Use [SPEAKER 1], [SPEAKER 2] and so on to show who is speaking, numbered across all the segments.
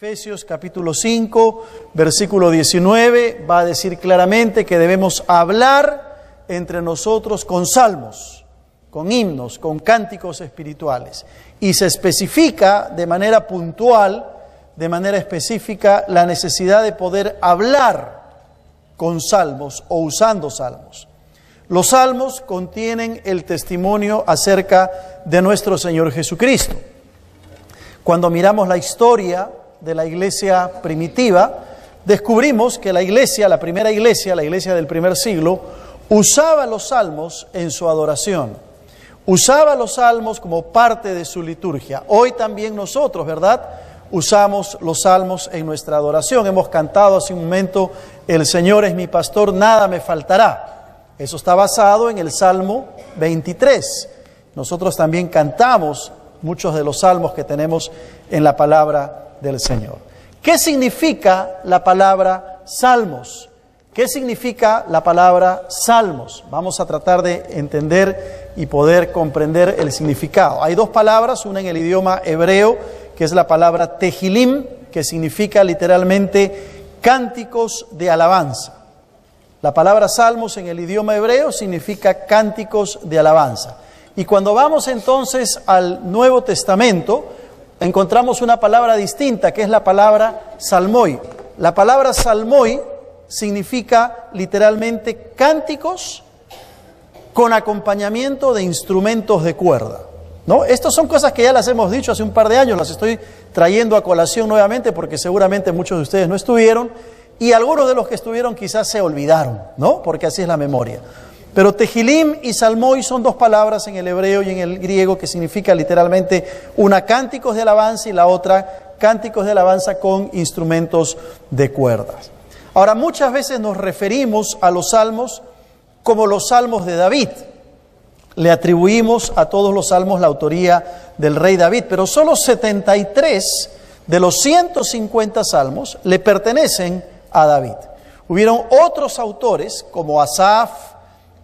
[SPEAKER 1] Efesios capítulo 5, versículo 19, va a decir claramente que debemos hablar entre nosotros con salmos, con himnos, con cánticos espirituales. Y se especifica de manera puntual, de manera específica, la necesidad de poder hablar con salmos o usando salmos. Los salmos contienen el testimonio acerca de nuestro Señor Jesucristo. Cuando miramos la historia de la iglesia primitiva, descubrimos que la primera iglesia, la iglesia del primer siglo, usaba los salmos en su adoración. Usaba los salmos como parte de su liturgia. Hoy también nosotros, ¿verdad?, usamos los salmos en nuestra adoración. Hemos cantado hace un momento, el Señor es mi pastor, nada me faltará. Eso está basado en el Salmo 23. Nosotros también cantamos muchos de los salmos que tenemos en la palabra del Señor. ¿Qué significa la palabra salmos? ¿Qué significa la palabra salmos? Vamos a tratar de entender y poder comprender el significado. Hay dos palabras, una en el idioma hebreo, que es la palabra tehilim, que significa literalmente cánticos de alabanza. La palabra salmos en el idioma hebreo significa cánticos de alabanza. Y cuando vamos entonces al Nuevo Testamento, encontramos una palabra distinta, que es la palabra salmoi. La palabra salmoi significa literalmente cánticos con acompañamiento de instrumentos de cuerda, ¿no? Estas son cosas que ya las hemos dicho hace un par de años, las estoy trayendo a colación nuevamente porque seguramente muchos de ustedes no estuvieron y algunos de los que estuvieron quizás se olvidaron, ¿no? Porque así es la memoria. Pero tehilim y salmoi son dos palabras en el hebreo y en el griego que significa literalmente una cánticos de alabanza y la otra cánticos de alabanza con instrumentos de cuerdas. Ahora, muchas veces nos referimos a los salmos como los salmos de David. Le atribuimos a todos los salmos la autoría del rey David, pero solo 73 de los 150 salmos le pertenecen a David. Hubieron otros autores como Asaf,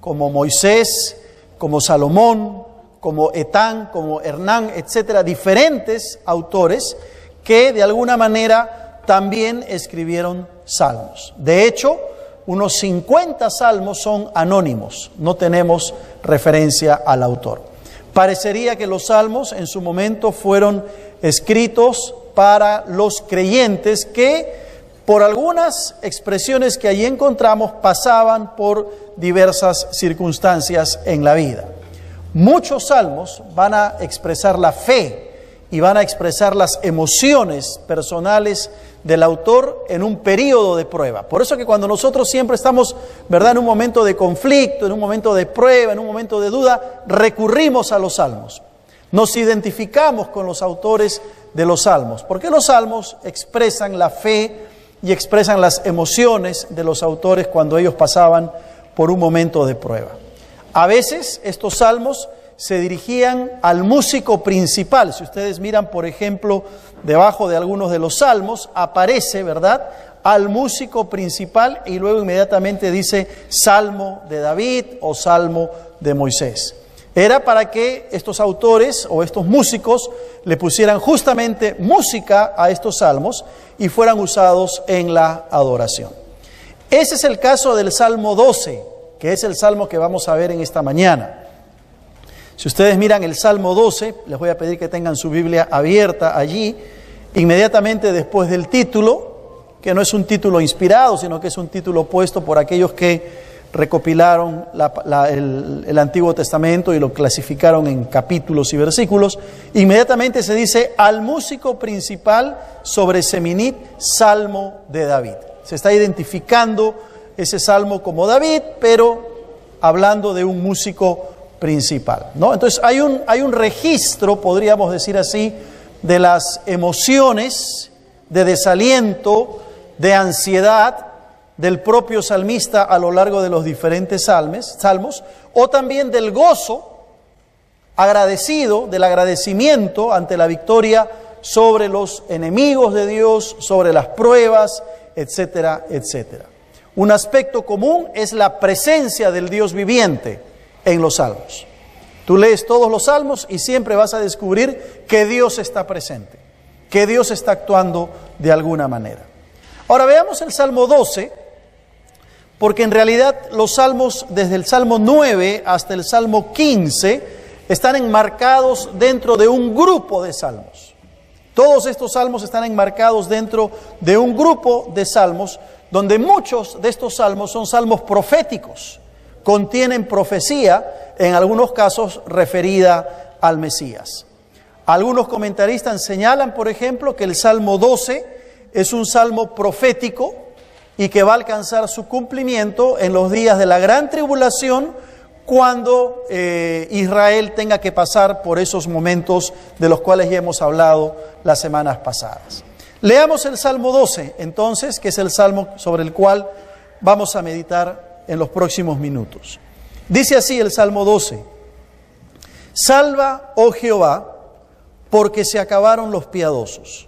[SPEAKER 1] como Moisés, como Salomón, como Etán, como Hernán, etcétera, diferentes autores que de alguna manera también escribieron salmos. De hecho, unos 50 salmos son anónimos, no tenemos referencia al autor. Parecería que los salmos en su momento fueron escritos para los creyentes que, por algunas expresiones que allí encontramos, pasaban por diversas circunstancias en la vida. Muchos salmos van a expresar la fe y van a expresar las emociones personales del autor en un periodo de prueba. Por eso que cuando nosotros siempre estamos, ¿verdad?, en un momento de conflicto, en un momento de prueba, en un momento de duda, recurrimos a los salmos. Nos identificamos con los autores de los salmos, porque los salmos expresan la fe y expresan las emociones de los autores cuando ellos pasaban por un momento de prueba. A veces estos salmos se dirigían al músico principal. Si ustedes miran, por ejemplo, debajo de algunos de los salmos, aparece, ¿verdad?, al músico principal y luego inmediatamente dice Salmo de David o Salmo de Moisés. Era para que estos autores o estos músicos le pusieran justamente música a estos salmos y fueran usados en la adoración. Ese es el caso del Salmo 12, que es el salmo que vamos a ver en esta mañana. Si ustedes miran el Salmo 12, les voy a pedir que tengan su Biblia abierta allí, inmediatamente después del título, que no es un título inspirado, sino que es un título puesto por aquellos que recopilaron el Antiguo Testamento y lo clasificaron en capítulos y versículos. Inmediatamente se dice al músico principal sobre Seminit, Salmo de David. Se está identificando ese salmo como David, pero hablando de un músico principal, ¿no? Entonces hay un registro, podríamos decir así, de las emociones de desaliento, de ansiedad del propio salmista a lo largo de los diferentes salmos, o también del gozo agradecido, del agradecimiento ante la victoria sobre los enemigos de Dios, sobre las pruebas, etcétera, etcétera. Un aspecto común es la presencia del Dios viviente en los salmos. Tú lees todos los salmos y siempre vas a descubrir que Dios está presente. que Dios está actuando de alguna manera. Ahora veamos el Salmo 12, porque en realidad los salmos, desde el Salmo 9 hasta el Salmo 15, están enmarcados dentro de un grupo de salmos. Todos estos salmos están enmarcados dentro de un grupo de salmos, donde muchos de estos salmos son salmos proféticos, contienen profecía, en algunos casos referida al Mesías. Algunos comentaristas señalan, por ejemplo, que el Salmo 12 es un salmo profético y que va a alcanzar su cumplimiento en los días de la gran tribulación, cuando Israel tenga que pasar por esos momentos de los cuales ya hemos hablado las semanas pasadas. Leamos el Salmo 12, entonces, que es el salmo sobre el cual vamos a meditar en los próximos minutos. Dice así el Salmo 12: Salva, oh Jehová, porque se acabaron los piadosos,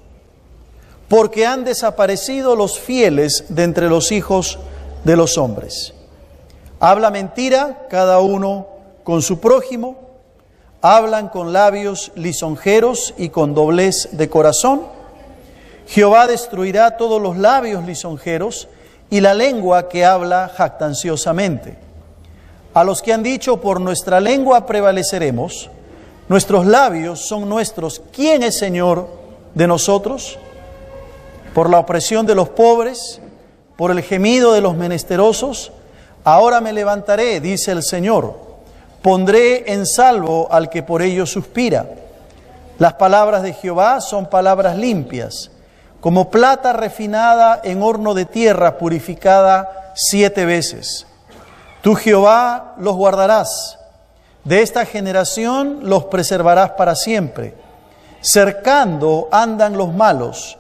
[SPEAKER 1] porque han desaparecido los fieles de entre los hijos de los hombres. Habla mentira cada uno con su prójimo, hablan con labios lisonjeros y con doblez de corazón. Jehová destruirá todos los labios lisonjeros y la lengua que habla jactanciosamente. A los que han dicho, por nuestra lengua prevaleceremos, nuestros labios son nuestros, ¿quién es Señor de nosotros? Por la opresión de los pobres, por el gemido de los menesterosos, ahora me levantaré, dice el Señor, pondré en salvo al que por ello suspira. Las palabras de Jehová son palabras limpias, como plata refinada en horno de tierra, purificada 7 veces. Tú, Jehová, los guardarás, de esta generación los preservarás para siempre. Cercando andan los malos,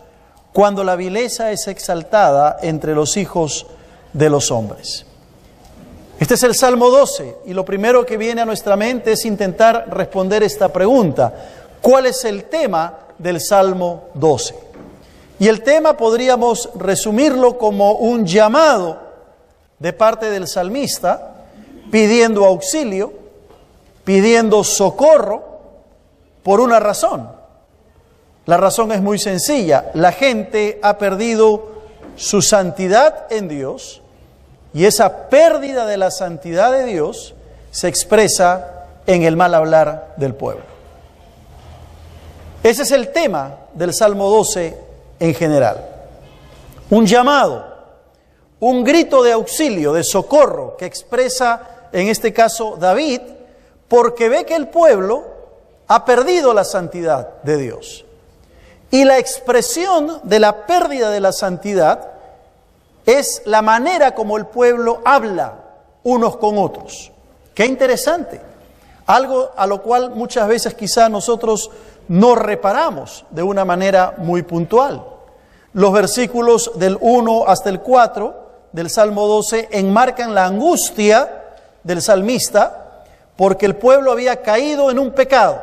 [SPEAKER 1] cuando la vileza es exaltada entre los hijos de los hombres. Este es el Salmo 12, y lo primero que viene a nuestra mente es intentar responder esta pregunta: ¿cuál es el tema del Salmo 12? Y el tema podríamos resumirlo como un llamado de parte del salmista, pidiendo auxilio, pidiendo socorro, por una razón. La razón es muy sencilla: la gente ha perdido su santidad en Dios, y esa pérdida de la santidad de Dios se expresa en el mal hablar del pueblo. Ese es el tema del Salmo 12 en general. Un llamado, un grito de auxilio, de socorro, que expresa en este caso David, porque ve que el pueblo ha perdido la santidad de Dios. Y la expresión de la pérdida de la santidad es la manera como el pueblo habla unos con otros. Qué interesante. Algo a lo cual muchas veces quizá nosotros no reparamos de una manera muy puntual. Los versículos del 1 hasta el 4 del Salmo 12 enmarcan la angustia del salmista, porque el pueblo había caído en un pecado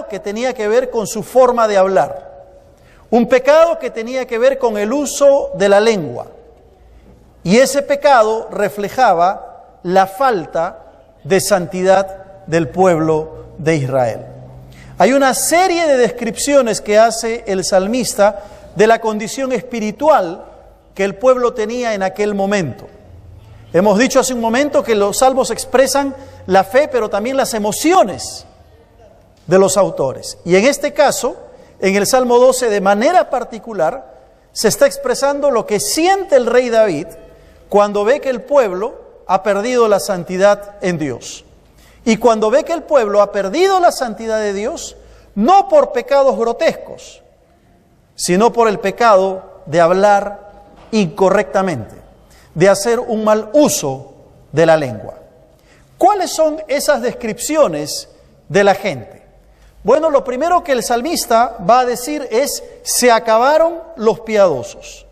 [SPEAKER 1] que tenía que ver con su forma de hablar, un pecado que tenía que ver con el uso de la lengua, y ese pecado reflejaba la falta de santidad del pueblo de Israel. Hay una serie de descripciones que hace el salmista de la condición espiritual que el pueblo tenía en aquel momento. Hemos dicho hace un momento que los salmos expresan la fe, pero también las emociones de los autores. Y en este caso, en el Salmo 12, de manera particular, se está expresando lo que siente el rey David cuando ve que el pueblo ha perdido la santidad en Dios. Y cuando ve que el pueblo ha perdido la santidad de Dios, no por pecados grotescos, sino por el pecado de hablar incorrectamente, de hacer un mal uso de la lengua. ¿Cuáles son esas descripciones de la gente? Bueno, lo primero que el salmista va a decir es: se acabaron los piadosos.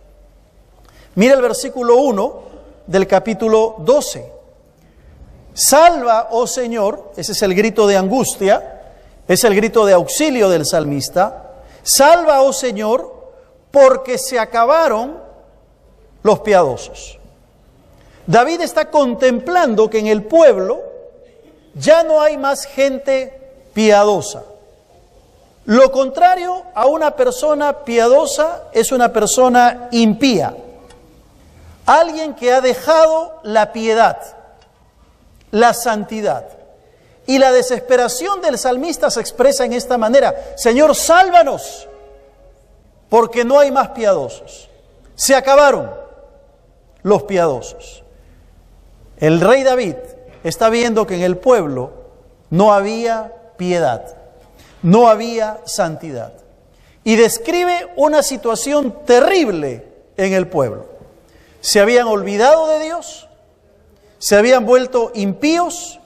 [SPEAKER 1] Mira el versículo 1 del capítulo 12. Salva, oh Señor, ese es el grito de angustia, es el grito de auxilio del salmista. Salva, oh Señor, porque se acabaron los piadosos. David está contemplando que en el pueblo ya no hay más gente piadosa. Lo contrario a una persona piadosa es una persona impía. Alguien que ha dejado la piedad, la santidad. Y la desesperación del salmista se expresa en esta manera: Señor, sálvanos, porque no hay más piadosos. Se acabaron los piadosos. El rey David está viendo que en el pueblo no había piedad, no había santidad. Y describe una situación terrible en el pueblo. Se habían olvidado de Dios, se habían vuelto impíos,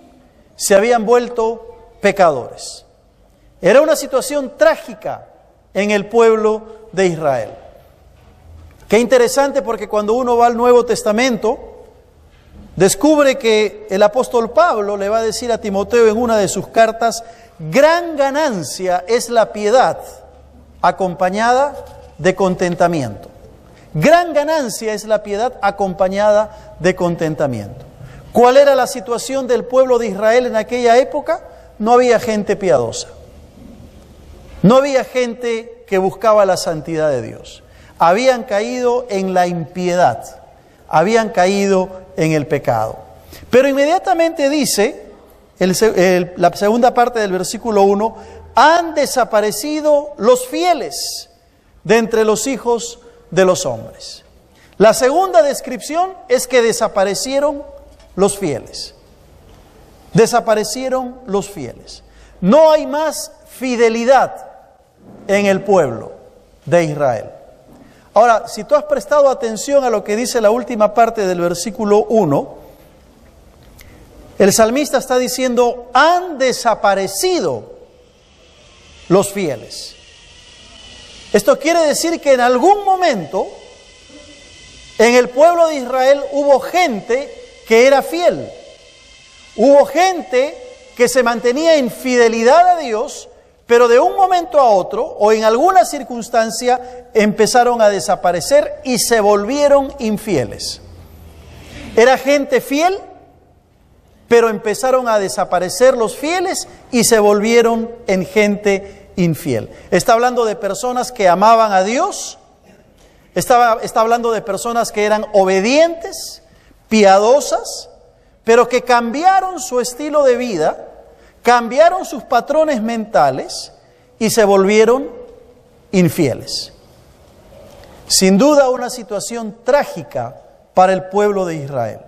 [SPEAKER 1] se habían vuelto pecadores. Era una situación trágica en el pueblo de Israel. Qué interesante, porque cuando uno va al Nuevo Testamento, descubre que el apóstol Pablo le va a decir a Timoteo en una de sus cartas: gran ganancia es la piedad acompañada de contentamiento. Gran ganancia es la piedad acompañada de contentamiento. ¿Cuál era la situación del pueblo de Israel en aquella época? No había gente piadosa. No había gente que buscaba la santidad de Dios. Habían caído en la impiedad. Habían caído en el pecado. Pero inmediatamente dice, la segunda parte del versículo 1, han desaparecido los fieles de entre los hijos de los hombres. La segunda descripción es que desaparecieron los fieles. Desaparecieron los fieles. No hay más fidelidad en el pueblo de Israel. Ahora, si tú has prestado atención a lo que dice la última parte del versículo 1, el salmista está diciendo: han desaparecido los fieles. Esto quiere decir que en algún momento en el pueblo de Israel hubo gente que era fiel. Hubo gente que se mantenía en fidelidad a Dios, pero de un momento a otro o en alguna circunstancia empezaron a desaparecer y se volvieron infieles. Era gente fiel, pero empezaron a desaparecer los fieles y se volvieron en gente infiel. Está hablando de personas que amaban a Dios, está hablando de personas que eran obedientes, piadosas, pero que cambiaron su estilo de vida, cambiaron sus patrones mentales y se volvieron infieles. Sin duda una situación trágica para el pueblo de Israel.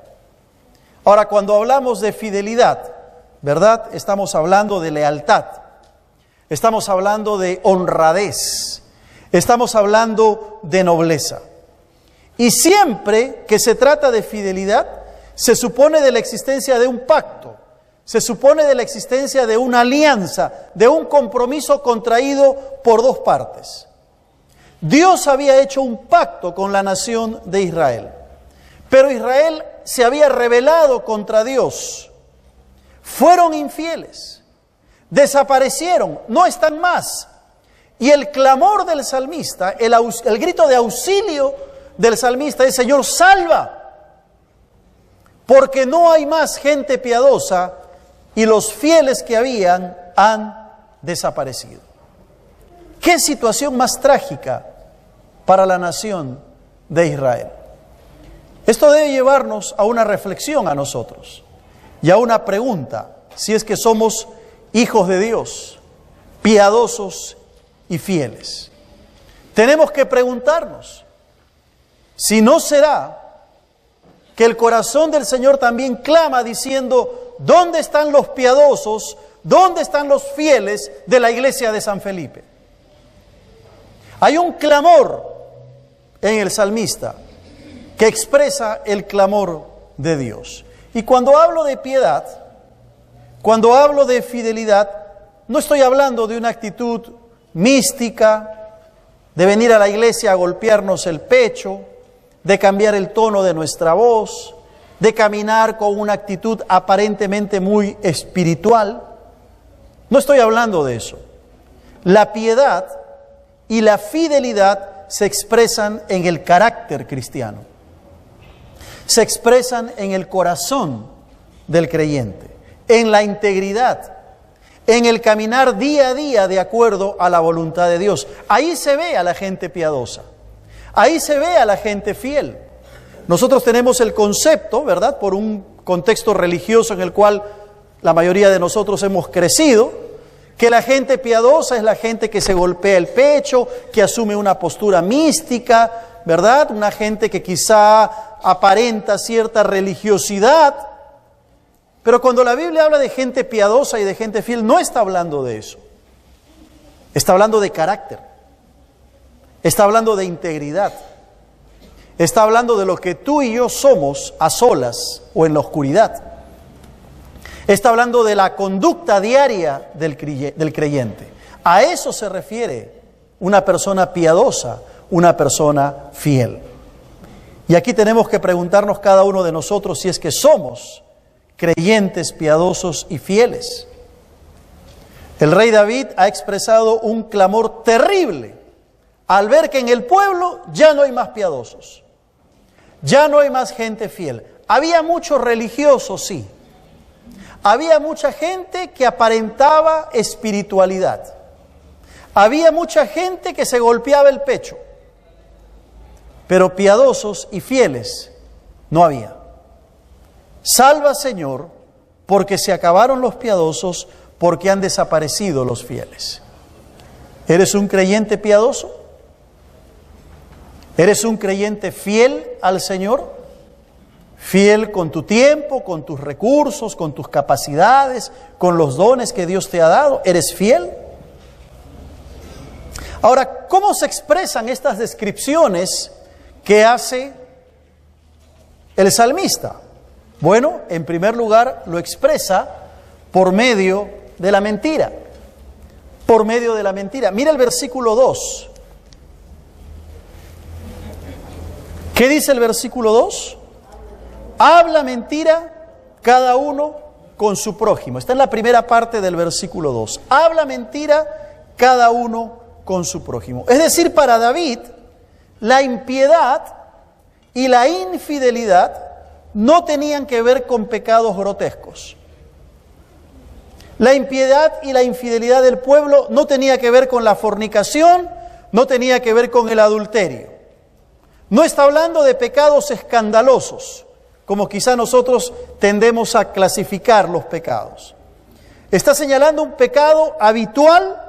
[SPEAKER 1] Ahora, cuando hablamos de fidelidad, ¿verdad? Estamos hablando de lealtad. Estamos hablando de honradez, estamos hablando de nobleza. Y siempre que se trata de fidelidad, se supone de la existencia de un pacto, se supone de la existencia de una alianza, de un compromiso contraído por dos partes. Dios había hecho un pacto con la nación de Israel, pero Israel se había rebelado contra Dios, fueron infieles. Desaparecieron, no están más. Y el clamor del salmista, el grito de auxilio del salmista es: Señor, salva, porque no hay más gente piadosa y los fieles que habían han desaparecido. ¿Qué situación más trágica para la nación de Israel? Esto debe llevarnos a una reflexión a nosotros y a una pregunta: si es que somos hijos de Dios, piadosos y fieles. Tenemos que preguntarnos si no será que el corazón del Señor también clama diciendo: ¿dónde están los piadosos? ¿Dónde están los fieles de la iglesia de San Felipe? Hay un clamor en el salmista que expresa el clamor de Dios. Y cuando hablo de piedad, cuando hablo de fidelidad, no estoy hablando de una actitud mística, de venir a la iglesia a golpearnos el pecho, de cambiar el tono de nuestra voz, de caminar con una actitud aparentemente muy espiritual. No estoy hablando de eso. La piedad y la fidelidad se expresan en el carácter cristiano. Se expresan en el corazón del creyente, en la integridad, en el caminar día a día de acuerdo a la voluntad de Dios. Ahí se ve a la gente piadosa, ahí se ve a la gente fiel. Nosotros tenemos el concepto, ¿verdad?, por un contexto religioso en el cual la mayoría de nosotros hemos crecido, que la gente piadosa es la gente que se golpea el pecho, que asume una postura mística, ¿verdad? Una gente que quizá aparenta cierta religiosidad. Pero cuando la Biblia habla de gente piadosa y de gente fiel, no está hablando de eso. Está hablando de carácter. Está hablando de integridad. Está hablando de lo que tú y yo somos a solas o en la oscuridad. Está hablando de la conducta diaria del creyente. A eso se refiere una persona piadosa, una persona fiel. Y aquí tenemos que preguntarnos cada uno de nosotros si es que somos creyentes piadosos y fieles. El rey David ha expresado un clamor terrible al ver que en el pueblo ya no hay más piadosos, ya no hay más gente fiel. Había muchos religiosos, sí. Había mucha gente que aparentaba espiritualidad. Había mucha gente que se golpeaba el pecho. Pero piadosos y fieles no había. Salva, Señor, porque se acabaron los piadosos, porque han desaparecido los fieles. ¿Eres un creyente piadoso? ¿Eres un creyente fiel al Señor? Fiel con tu tiempo, con tus recursos, con tus capacidades, con los dones que Dios te ha dado. ¿Eres fiel? Ahora, ¿cómo se expresan estas descripciones que hace el salmista? Bueno, en primer lugar, lo expresa por medio de la mentira. Por medio de la mentira. Mira el versículo 2. ¿Qué dice el versículo 2? Habla mentira cada uno con su prójimo. Está en la primera parte del versículo 2. Habla mentira cada uno con su prójimo. Es decir, para David, la impiedad y la infidelidad no tenían que ver con pecados grotescos. La impiedad y la infidelidad del pueblo no tenía que ver con la fornicación, no tenía que ver con el adulterio. No está hablando de pecados escandalosos, como quizá nosotros tendemos a clasificar los pecados. Está señalando un pecado habitual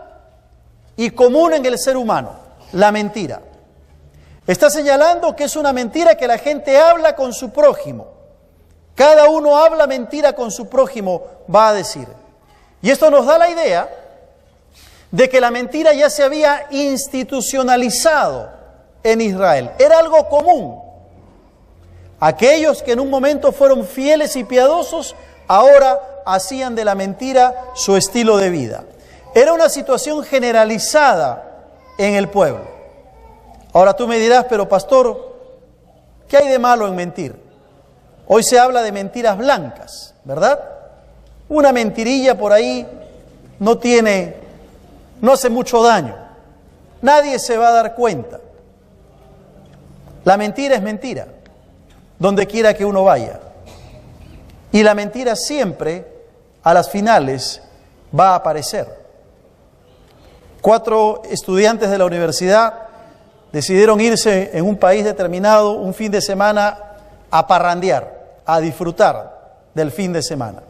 [SPEAKER 1] y común en el ser humano, la mentira. Está señalando que es una mentira que la gente habla con su prójimo. Cada uno habla mentira con su prójimo, va a decir. Y esto nos da la idea de que la mentira ya se había institucionalizado en Israel. Era algo común. Aquellos que en un momento fueron fieles y piadosos, ahora hacían de la mentira su estilo de vida. Era una situación generalizada en el pueblo. Ahora tú me dirás, pero pastor, ¿qué hay de malo en mentir? Hoy se habla de mentiras blancas, ¿verdad? Una mentirilla por ahí no hace mucho daño. Nadie se va a dar cuenta. La mentira es mentira, donde quiera que uno vaya. Y la mentira siempre, a las finales, va a aparecer. 4 estudiantes de la universidad decidieron irse en un país determinado un fin de semana a parrandear, a disfrutar del fin de semana.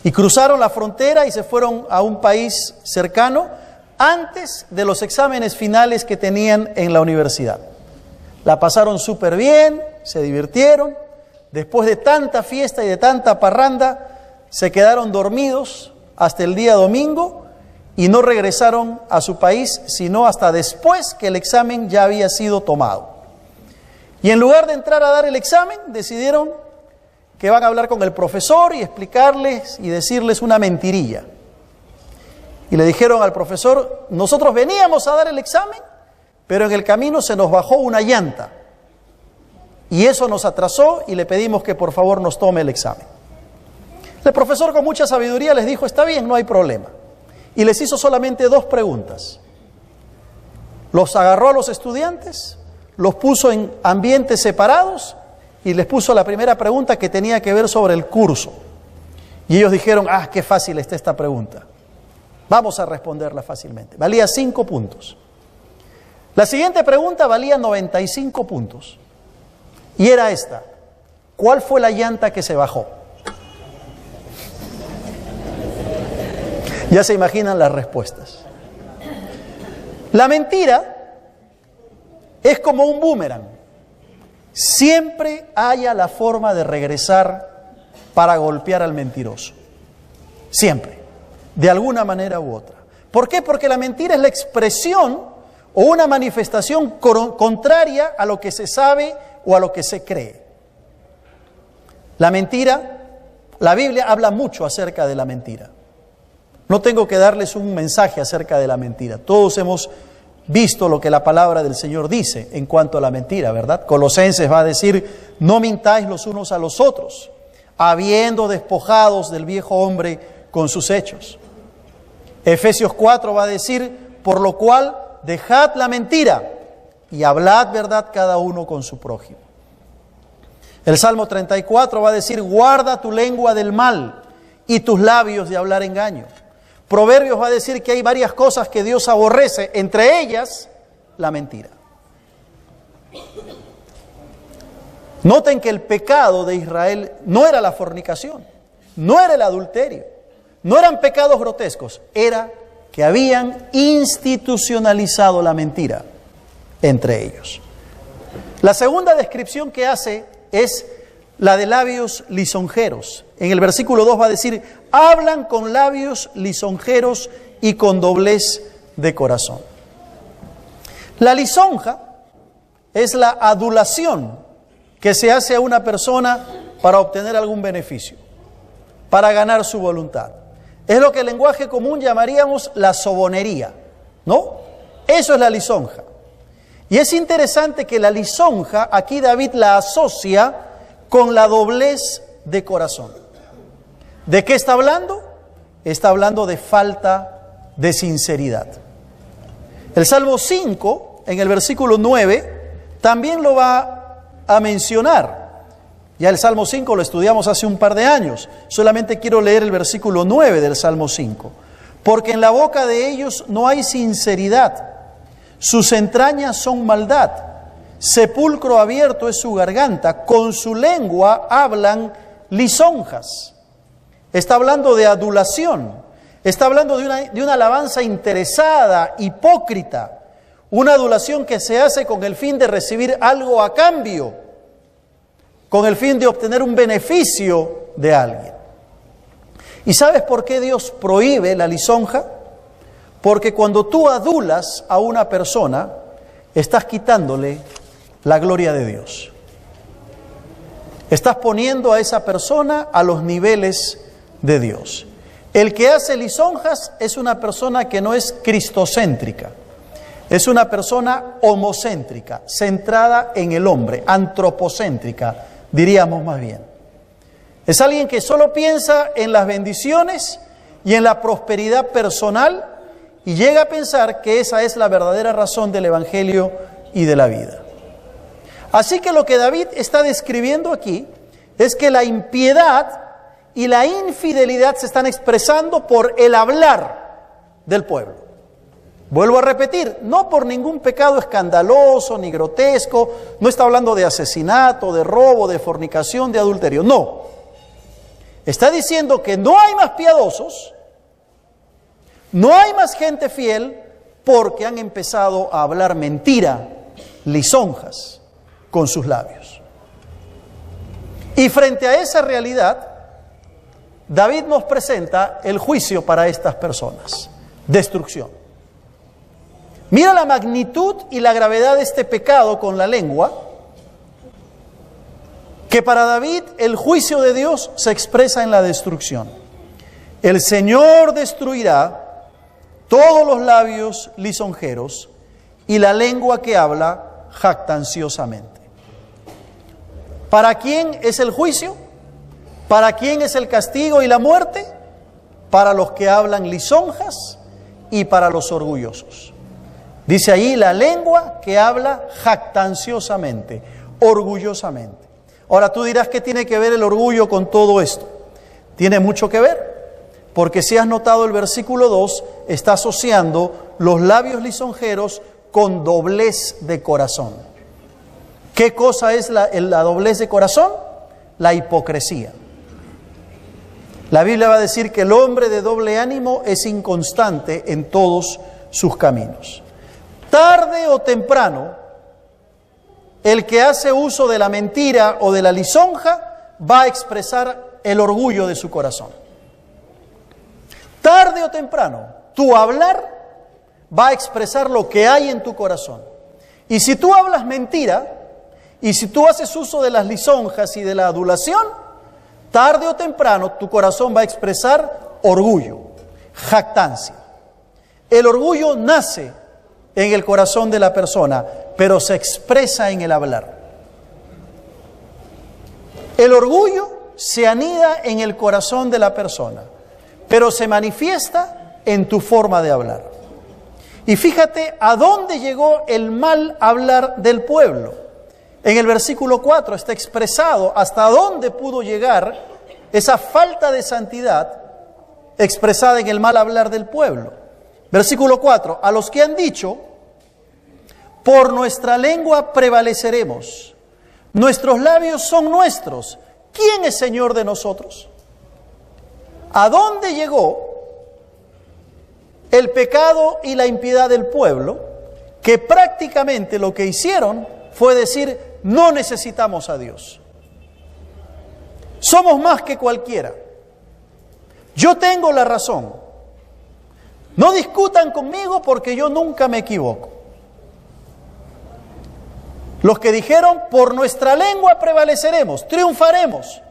[SPEAKER 1] Y cruzaron la frontera y se fueron a un país cercano antes de los exámenes finales que tenían en la universidad. La pasaron súper bien, se divirtieron. Después de tanta fiesta y de tanta parranda, se quedaron dormidos hasta el día domingo y no regresaron a su país sino hasta después que el examen ya había sido tomado. Y en lugar de entrar a dar el examen, decidieron que van a hablar con el profesor y explicarles y decirles una mentirilla. Y le dijeron al profesor, nosotros veníamos a dar el examen, pero en el camino se nos bajó una llanta. Y eso nos atrasó y le pedimos que por favor nos tome el examen. El profesor con mucha sabiduría les dijo, está bien, no hay problema. Y les hizo solamente 2 preguntas. Los agarró a los estudiantes, los puso en ambientes separados y les puso la primera pregunta que tenía que ver sobre el curso. Y ellos dijeron, qué fácil está esta pregunta. Vamos a responderla fácilmente. Valía 5 puntos. La siguiente pregunta valía 95 puntos. Y era esta: ¿cuál fue la llanta que se bajó? Ya se imaginan las respuestas. La mentira es como un boomerang. Siempre haya la forma de regresar para golpear al mentiroso. Siempre. De alguna manera u otra. ¿Por qué? Porque la mentira es la expresión o una manifestación contraria a lo que se sabe o a lo que se cree. La mentira, la Biblia habla mucho acerca de la mentira. No tengo que darles un mensaje acerca de la mentira. Todos hemos visto lo que la palabra del Señor dice en cuanto a la mentira, ¿verdad? Colosenses va a decir, no mintáis los unos a los otros, habiendo despojados del viejo hombre con sus hechos. Efesios 4 va a decir, por lo cual dejad la mentira y hablad verdad cada uno con su prójimo. El Salmo 34 va a decir, guarda tu lengua del mal y tus labios de hablar engaño. Proverbios va a decir que hay varias cosas que Dios aborrece, entre ellas la mentira. Noten que el pecado de Israel no era la fornicación, no era el adulterio, no eran pecados grotescos, era que habían institucionalizado la mentira entre ellos. La segunda descripción que hace es la de labios lisonjeros. En el versículo 2 va a decir, hablan con labios lisonjeros y con doblez de corazón. La lisonja es la adulación que se hace a una persona para obtener algún beneficio, para ganar su voluntad. Es lo que en lenguaje común llamaríamos la sobonería, ¿no? Eso es la lisonja. Y es interesante que la lisonja, aquí David la asocia con la doblez de corazón. ¿De qué está hablando? Está hablando de falta de sinceridad. El Salmo 5, en el versículo 9, también lo va a mencionar. Ya el Salmo 5 lo estudiamos hace un par de años. Solamente quiero leer el versículo 9 del Salmo 5. Porque en la boca de ellos no hay sinceridad. Sus entrañas son maldad. Sepulcro abierto es su garganta. Con su lengua hablan lisonjas. Está hablando de adulación. Está hablando de una alabanza interesada, hipócrita. Una adulación que se hace con el fin de recibir algo a cambio, con el fin de obtener un beneficio de alguien. ¿Y sabes por qué Dios prohíbe la lisonja? Porque cuando tú adulas a una persona, estás quitándole la gloria de Dios. Estás poniendo a esa persona a los niveles de Dios. El que hace lisonjas es una persona que no es cristocéntrica. Es una persona homocéntrica, centrada en el hombre, antropocéntrica, diríamos más bien. Es alguien que solo piensa en las bendiciones y en la prosperidad personal y llega a pensar que esa es la verdadera razón del Evangelio y de la vida. Así que lo que David está describiendo aquí es que la impiedad y la infidelidad se están expresando por el hablar del pueblo. Vuelvo a repetir, no por ningún pecado escandaloso ni grotesco, no está hablando de asesinato, de robo, de fornicación, de adulterio, no. Está diciendo que no hay más piadosos, no hay más gente fiel, porque han empezado a hablar mentira, lisonjas, con sus labios. Y frente a esa realidad, David nos presenta el juicio para estas personas, destrucción. Mira la magnitud y la gravedad de este pecado con la lengua, que para David el juicio de Dios se expresa en la destrucción. El Señor destruirá todos los labios lisonjeros y la lengua que habla jactanciosamente. ¿Para quién es el juicio? ¿Para quién es el castigo y la muerte? Para los que hablan lisonjas y para los orgullosos. Dice ahí la lengua que habla jactanciosamente, orgullosamente. Ahora tú dirás, ¿qué tiene que ver el orgullo con todo esto? Tiene mucho que ver, porque si has notado el versículo 2, está asociando los labios lisonjeros con doblez de corazón. ¿Qué cosa es la doblez de corazón? La hipocresía. La Biblia va a decir que el hombre de doble ánimo es inconstante en todos sus caminos. Tarde o temprano, el que hace uso de la mentira o de la lisonja va a expresar el orgullo de su corazón. Tarde o temprano, tu hablar va a expresar lo que hay en tu corazón. Y si tú hablas mentira, y si tú haces uso de las lisonjas y de la adulación, tarde o temprano tu corazón va a expresar orgullo, jactancia. El orgullo nace en el corazón de la persona, pero se expresa en el hablar. El orgullo se anida en el corazón de la persona, pero se manifiesta en tu forma de hablar. Y fíjate a dónde llegó el mal hablar del pueblo. En el versículo 4 está expresado hasta dónde pudo llegar esa falta de santidad expresada en el mal hablar del pueblo. Versículo 4, a los que han dicho, por nuestra lengua prevaleceremos, nuestros labios son nuestros, ¿quién es Señor de nosotros? ¿A dónde llegó el pecado y la impiedad del pueblo? Que prácticamente lo que hicieron fue decir, no necesitamos a Dios. Somos más que cualquiera. Yo tengo la razón. No discutan conmigo porque yo nunca me equivoco. Los que dijeron, por nuestra lengua prevaleceremos, triunfaremos.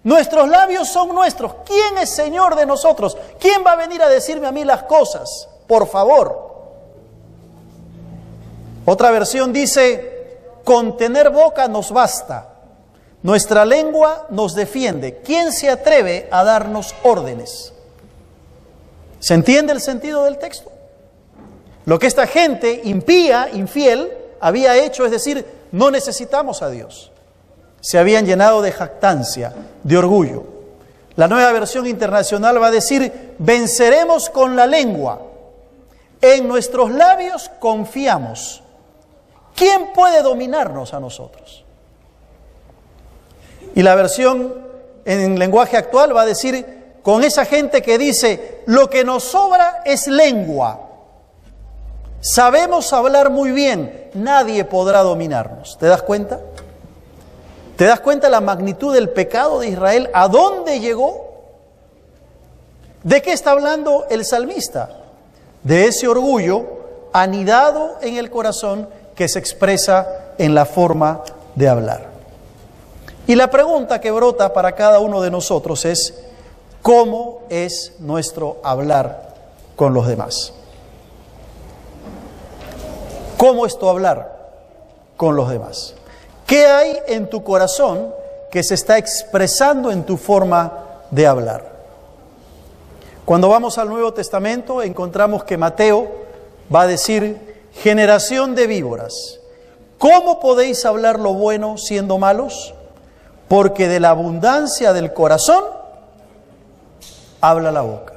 [SPEAKER 1] Nuestros labios son nuestros. ¿Quién es Señor de nosotros? ¿Quién va a venir a decirme a mí las cosas? Por favor. Otra versión dice, con tener boca nos basta. Nuestra lengua nos defiende. ¿Quién se atreve a darnos órdenes? ¿Se entiende el sentido del texto? Lo que esta gente impía, infiel, había hecho es decir, no necesitamos a Dios. Se habían llenado de jactancia, de orgullo. La Nueva Versión Internacional va a decir, venceremos con la lengua. En nuestros labios confiamos. ¿Quién puede dominarnos a nosotros? Y la versión en lenguaje actual va a decir, con esa gente que dice, lo que nos sobra es lengua. Sabemos hablar muy bien, nadie podrá dominarnos. ¿Te das cuenta? ¿Te das cuenta la magnitud del pecado de Israel? ¿A dónde llegó? ¿De qué está hablando el salmista? De ese orgullo anidado en el corazón que se expresa en la forma de hablar. Y la pregunta que brota para cada uno de nosotros es, ¿cómo es nuestro hablar con los demás? ¿Cómo es tu hablar con los demás? ¿Qué hay en tu corazón que se está expresando en tu forma de hablar? Cuando vamos al Nuevo Testamento encontramos que Mateo va a decir, generación de víboras, ¿cómo podéis hablar lo bueno siendo malos? Porque de la abundancia del corazón habla la boca.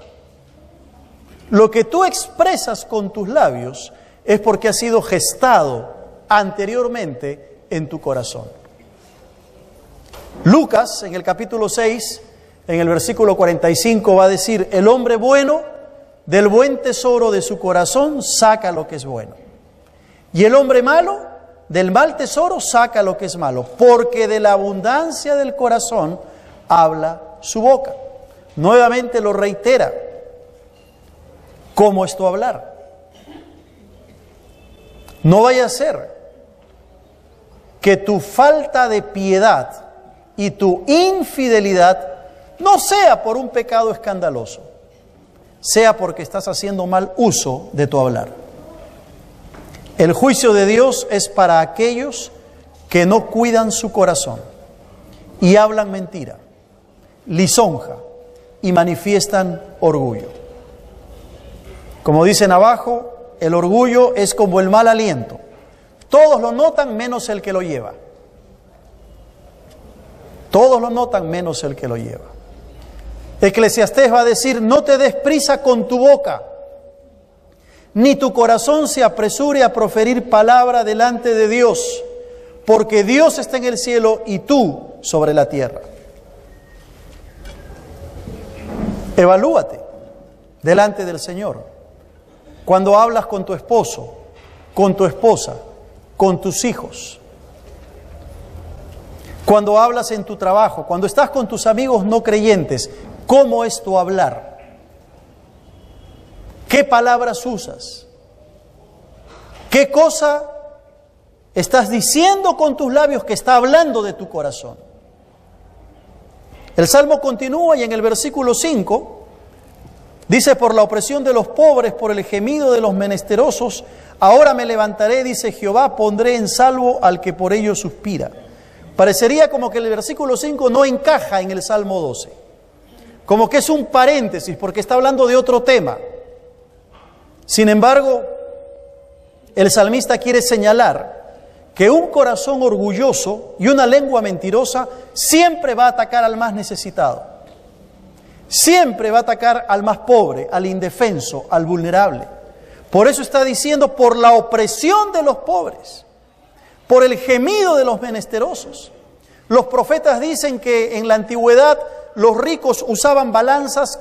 [SPEAKER 1] Lo que tú expresas con tus labios es porque ha sido gestado anteriormente en tu corazón. Lucas, en el capítulo 6, en el versículo 45, va a decir, el hombre bueno del buen tesoro de su corazón saca lo que es bueno. Y el hombre malo del mal tesoro saca lo que es malo, porque de la abundancia del corazón habla su boca. Nuevamente lo reitera. ¿Cómo es tu hablar? No vaya a ser que tu falta de piedad y tu infidelidad no sea por un pecado escandaloso, sea porque estás haciendo mal uso de tu hablar. El juicio de Dios es para aquellos que no cuidan su corazón y hablan mentira, lisonja y manifiestan orgullo. Como dicen abajo, el orgullo es como el mal aliento. Todos lo notan menos el que lo lleva. Todos lo notan menos el que lo lleva. Eclesiastés va a decir, no te des prisa con tu boca, ni tu corazón se apresure a proferir palabra delante de Dios, porque Dios está en el cielo y tú sobre la tierra. Evalúate delante del Señor. Cuando hablas con tu esposo, con tu esposa, con tus hijos, cuando hablas en tu trabajo, cuando estás con tus amigos no creyentes, ¿cómo es tu hablar? ¿Qué palabras usas? ¿Qué cosa estás diciendo con tus labios que está hablando de tu corazón? El Salmo continúa y en el versículo 5 dice, por la opresión de los pobres, por el gemido de los menesterosos, ahora me levantaré, dice Jehová, pondré en salvo al que por ello suspira. Parecería como que el versículo 5 no encaja en el Salmo 12. Como que es un paréntesis porque está hablando de otro tema. Sin embargo, el salmista quiere señalar que un corazón orgulloso y una lengua mentirosa siempre va a atacar al más necesitado. Siempre va a atacar al más pobre, al indefenso, al vulnerable. Por eso está diciendo, por la opresión de los pobres, por el gemido de los menesterosos. Los profetas dicen que en la antigüedad los ricos usaban balanzas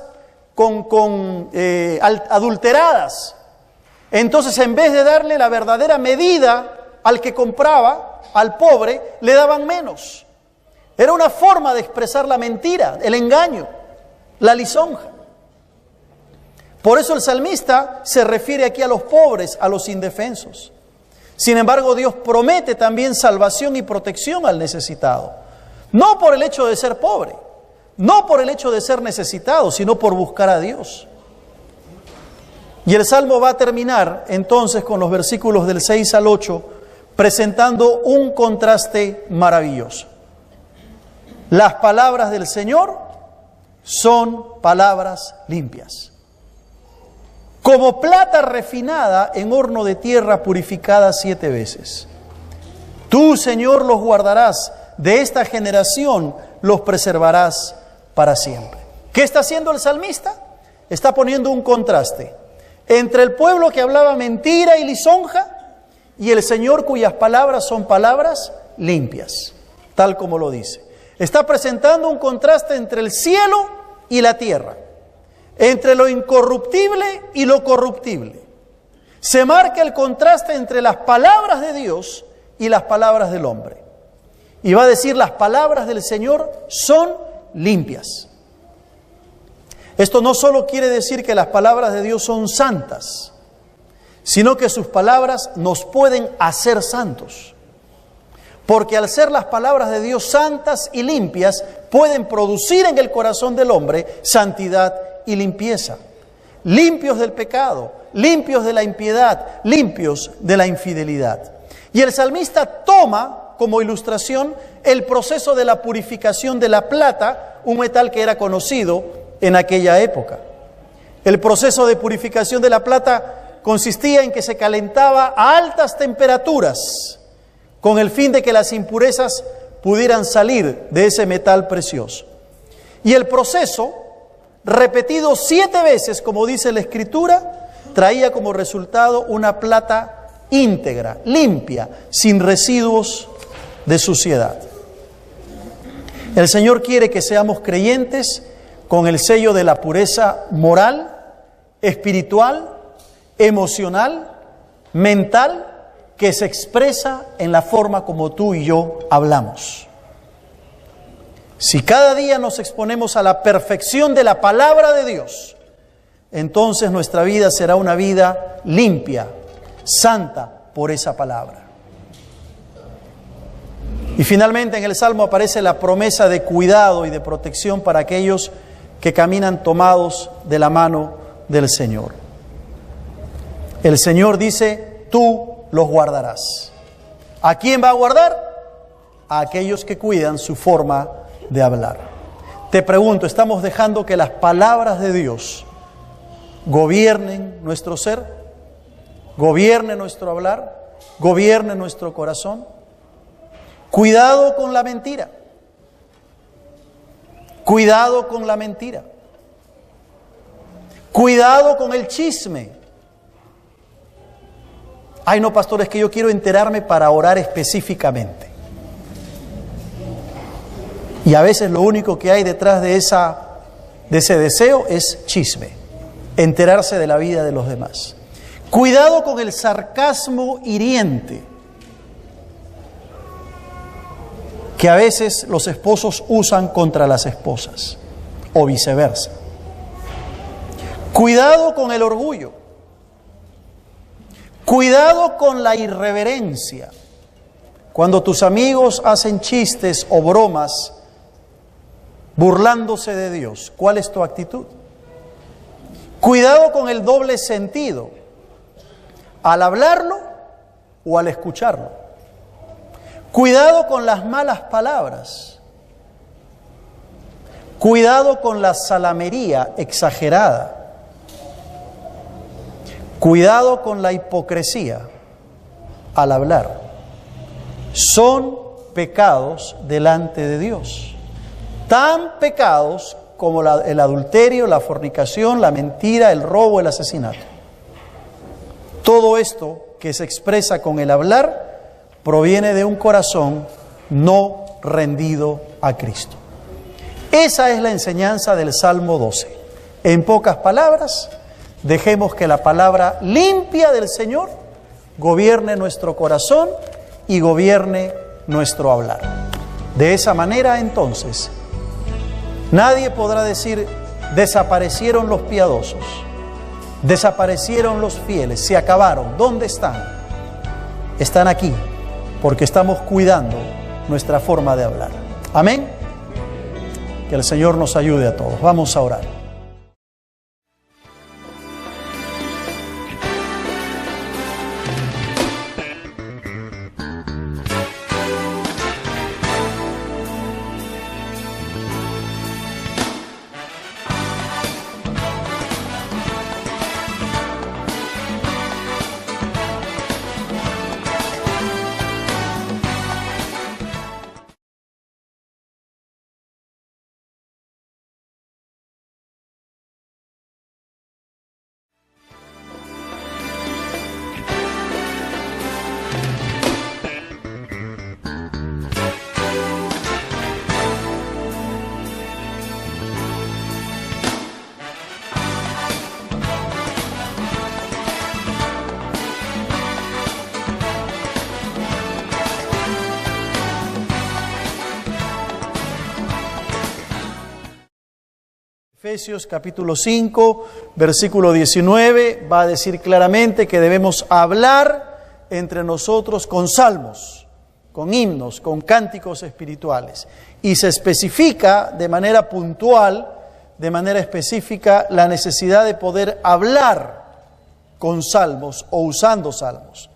[SPEAKER 1] adulteradas. Entonces, en vez de darle la verdadera medida al que compraba, al pobre, le daban menos. Era una forma de expresar la mentira, el engaño, la lisonja. Por eso el salmista se refiere aquí a los pobres, a los indefensos. Sin embargo, Dios promete también salvación y protección al necesitado. No por el hecho de ser pobre, no por el hecho de ser necesitado, sino por buscar a Dios. Y el Salmo va a terminar entonces con los versículos del 6 al 8, presentando un contraste maravilloso. Las palabras del Señor son palabras limpias. Como plata refinada en horno de tierra purificada 7 veces. Tú, Señor, los guardarás, de esta generación los preservarás para siempre. ¿Qué está haciendo el salmista? Está poniendo un contraste entre el pueblo que hablaba mentira y lisonja y el Señor cuyas palabras son palabras limpias, tal como lo dice. Está presentando un contraste entre el cielo y la tierra, entre lo incorruptible y lo corruptible. Se marca el contraste entre las palabras de Dios y las palabras del hombre. Y va a decir, las palabras del Señor son limpias. Esto no solo quiere decir que las palabras de Dios son santas, sino que sus palabras nos pueden hacer santos. Porque al ser las palabras de Dios santas y limpias, pueden producir en el corazón del hombre santidad y limpieza. Limpios del pecado, limpios de la impiedad, limpios de la infidelidad. Y el salmista toma como ilustración el proceso de la purificación de la plata, un metal que era conocido en aquella época. El proceso de purificación de la plata consistía en que se calentaba a altas temperaturas con el fin de que las impurezas pudieran salir de ese metal precioso. Y el proceso, repetido 7 veces, como dice la Escritura, traía como resultado una plata íntegra, limpia, sin residuos de suciedad. El Señor quiere que seamos creyentes con el sello de la pureza moral, espiritual, emocional, mental, que se expresa en la forma como tú y yo hablamos. Si cada día nos exponemos a la perfección de la palabra de Dios, entonces nuestra vida será una vida limpia, santa por esa palabra. Y finalmente en el Salmo aparece la promesa de cuidado y de protección para aquellos que caminan tomados de la mano del Señor. El Señor dice, tú los guardarás. ¿A quién va a guardar? A aquellos que cuidan su forma de hablar. Te pregunto, ¿estamos dejando que las palabras de Dios gobiernen nuestro ser? ¿Gobiernen nuestro hablar? ¿Gobiernen nuestro corazón? Cuidado con la mentira. Cuidado con la mentira. Cuidado con el chisme. Ay, no, pastor, es que yo quiero enterarme para orar específicamente. Y a veces lo único que hay detrás de ese deseo es chisme, enterarse de la vida de los demás. Cuidado con el sarcasmo hiriente, que a veces los esposos usan contra las esposas, o viceversa. Cuidado con el orgullo. Cuidado con la irreverencia. Cuando tus amigos hacen chistes o bromas burlándose de Dios, ¿cuál es tu actitud? Cuidado con el doble sentido, al hablarlo o al escucharlo. Cuidado con las malas palabras. Cuidado con la salamería exagerada. Cuidado con la hipocresía al hablar. Son pecados delante de Dios. Tan pecados como el adulterio, la fornicación, la mentira, el robo, el asesinato. Todo esto que se expresa con el hablar proviene de un corazón no rendido a Cristo. Esa es la enseñanza del Salmo 12. En pocas palabras, dejemos que la palabra limpia del Señor gobierne nuestro corazón y gobierne nuestro hablar. De esa manera, entonces, nadie podrá decir, desaparecieron los piadosos, desaparecieron los fieles, se acabaron. ¿Dónde están? Están aquí, porque estamos cuidando nuestra forma de hablar. Amén. Que el Señor nos ayude a todos. Vamos a orar. Efesios capítulo 5, versículo 19, va a decir claramente que debemos hablar entre nosotros con salmos, con himnos, con cánticos espirituales. Y se especifica de manera puntual, de manera específica, la necesidad de poder hablar con salmos o usando salmos.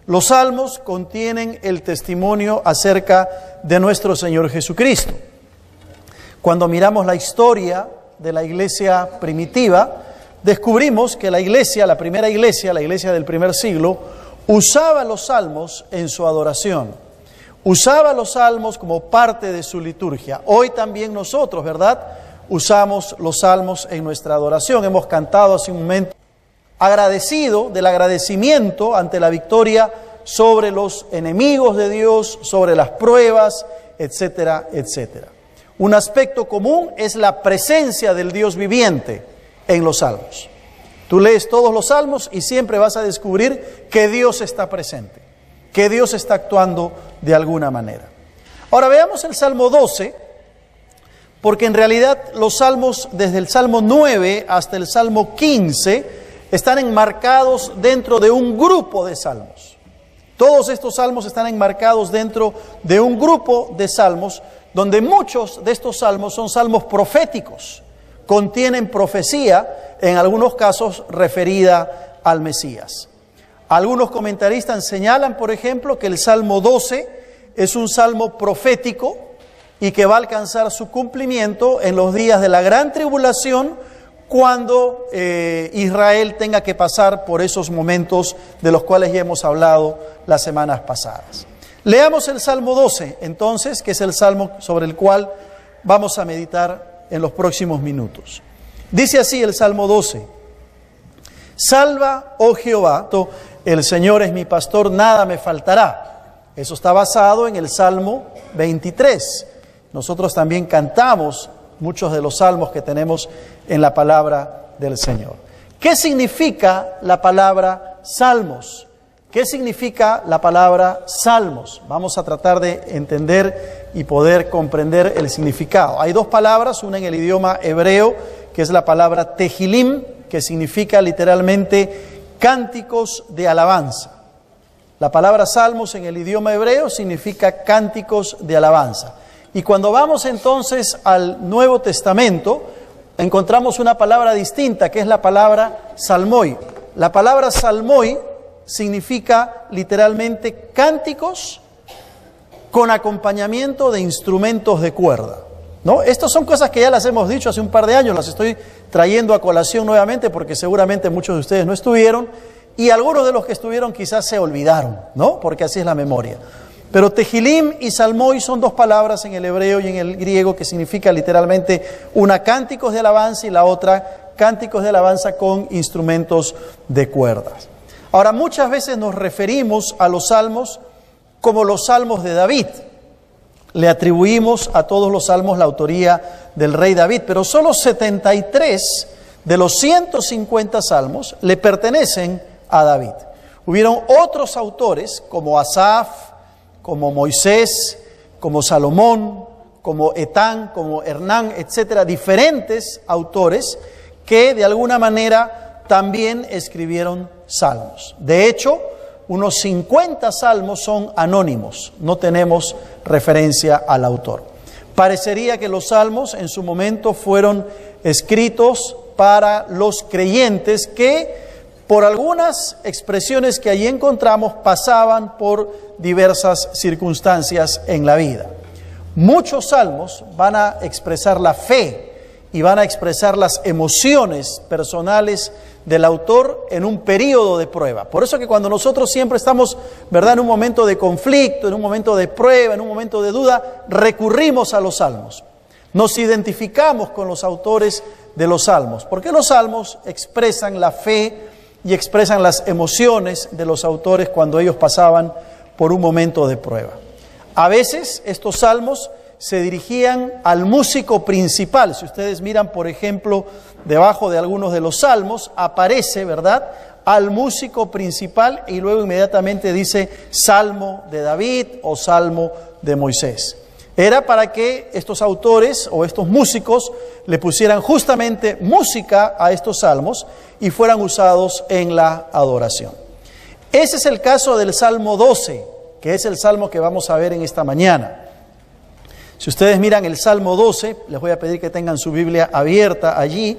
[SPEAKER 1] Los salmos contienen el testimonio acerca de nuestro Señor Jesucristo. Cuando miramos la historia de la iglesia primitiva, descubrimos que la iglesia, la primera iglesia, la iglesia del primer siglo, usaba los salmos en su adoración. Usaba los salmos como parte de su liturgia. Hoy también nosotros, ¿verdad?, usamos los salmos en nuestra adoración. Hemos cantado hace un momento agradecido, del agradecimiento ante la victoria sobre los enemigos de Dios, sobre las pruebas, etcétera, etcétera. Un aspecto común es la presencia del Dios viviente en los salmos. Tú lees todos los salmos y siempre vas a descubrir que Dios está presente, que Dios está actuando de alguna manera. Ahora veamos el Salmo 12, porque en realidad los salmos, desde el Salmo 9 hasta el Salmo 15, están enmarcados dentro de un grupo de salmos. Todos estos salmos están enmarcados dentro de un grupo de salmos, donde muchos de estos salmos son salmos proféticos, contienen profecía, en algunos casos referida al Mesías. Algunos comentaristas señalan, por ejemplo, que el Salmo 12 es un salmo profético y que va a alcanzar su cumplimiento en los días de la gran tribulación, cuando Israel tenga que pasar por esos momentos de los cuales ya hemos hablado las semanas pasadas. Leamos el Salmo 12, entonces, que es el salmo sobre el cual vamos a meditar en los próximos minutos. Dice así el Salmo 12: Salva, oh Jehová, el Señor es mi pastor, nada me faltará. Eso está basado en el Salmo 23. Nosotros también cantamos muchos de los salmos que tenemos en la palabra del Señor. ¿Qué significa la palabra salmos? ¿Qué significa la palabra salmos? Vamos a tratar de entender y poder comprender el significado. Hay dos palabras, una en el idioma hebreo, que es la palabra tehilim, que significa literalmente cánticos de alabanza. La palabra salmos en el idioma hebreo significa cánticos de alabanza. Y cuando vamos entonces al Nuevo Testamento, encontramos una palabra distinta, que es la palabra salmoi. La palabra salmoi significa literalmente cánticos con acompañamiento de instrumentos de cuerda, ¿no? Estas son cosas que ya las hemos dicho hace un par de años, las estoy trayendo a colación nuevamente porque seguramente muchos de ustedes no estuvieron y algunos de los que estuvieron quizás se olvidaron, ¿no? Porque así es la memoria. Pero tehilim y salmoi son dos palabras en el hebreo y en el griego que significa literalmente una cánticos de alabanza y la otra cánticos de alabanza con instrumentos de cuerdas. Ahora, muchas veces nos referimos a los salmos como los salmos de David. Le atribuimos a todos los salmos la autoría del rey David, pero solo 73 de los 150 salmos le pertenecen a David. Hubieron otros autores como Asaf, como Moisés, como Salomón, como Etán, como Hernán, etcétera, diferentes autores que de alguna manera también escribieron salmos. De hecho, unos 50 salmos son anónimos, no tenemos referencia al autor. Parecería que los salmos en su momento fueron escritos para los creyentes que por algunas expresiones que allí encontramos pasaban por diversas circunstancias en la vida. Muchos salmos van a expresar la fe y van a expresar las emociones personales del autor en un periodo de prueba. Por eso que cuando nosotros siempre estamos, ¿verdad?, en un momento de conflicto, en un momento de prueba, en un momento de duda, recurrimos a los salmos. Nos identificamos con los autores de los salmos, porque los salmos expresan la fe y expresan las emociones de los autores cuando ellos pasaban por un momento de prueba. A veces estos salmos se dirigían al músico principal. Si ustedes miran, por ejemplo, debajo de algunos de los salmos, aparece, ¿verdad?, al músico principal y luego inmediatamente dice Salmo de David o Salmo de Moisés. Era para que estos autores o estos músicos le pusieran justamente música a estos salmos y fueran usados en la adoración. Ese es el caso del Salmo 12, que es el salmo que vamos a ver en esta mañana. Si ustedes miran el Salmo 12, les voy a pedir que tengan su Biblia abierta allí,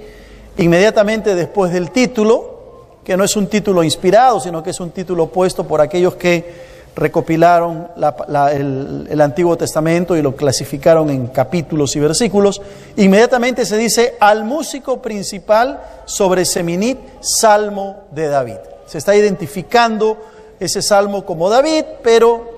[SPEAKER 1] inmediatamente después del título, que no es un título inspirado, sino que es un título puesto por aquellos que recopilaron el Antiguo Testamento y lo clasificaron en capítulos y versículos. Inmediatamente se dice al músico principal sobre Seminit, Salmo de David. Se está identificando ese salmo como David, pero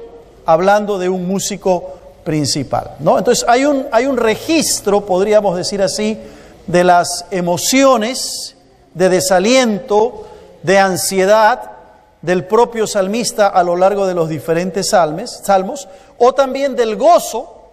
[SPEAKER 1] hablando de un músico principal, ¿no? Entonces hay un registro, podríamos decir así, de las emociones de desaliento, de ansiedad del propio salmista a lo largo de los diferentes salmos, o también del gozo